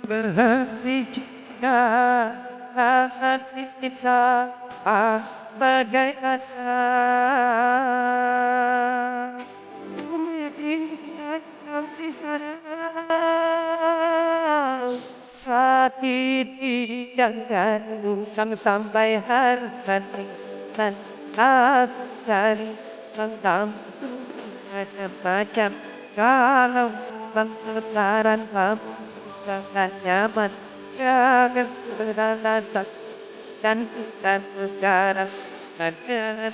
Berhenti jika akan sisa bagai asa. Di sana sakiti jangan usang sampai hari dan aku cari tentang ada macam kalau bangsaran kamu sangat nyaman jangan beralasan dan kita sekarang ada.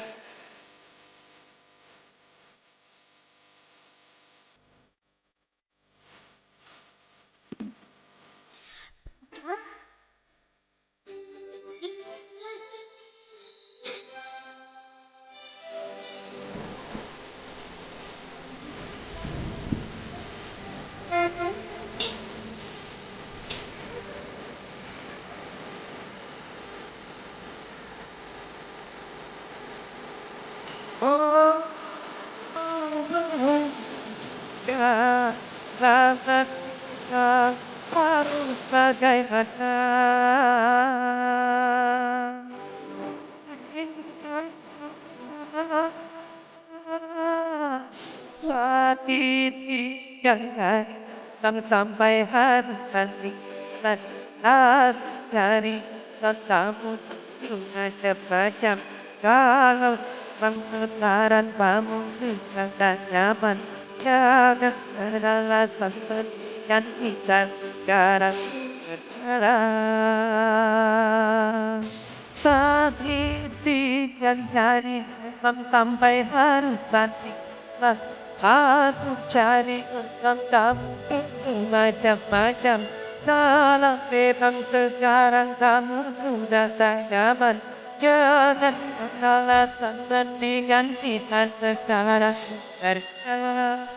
Oh, ya, rasa kita harus bagaimana? Sakiti jangan sampai hari dan dari kamu ada macam kalau bangsaran kamu sudah tak nyaman jangan beralasan dan kita sekarang berjalan. Sakiti yang jadi sampai harus mati lah aku cari tentang kamu macam-macam dalam memang sekarang kamu sudah tak nyaman jangan alasan dan digantikan sekarang berjalan.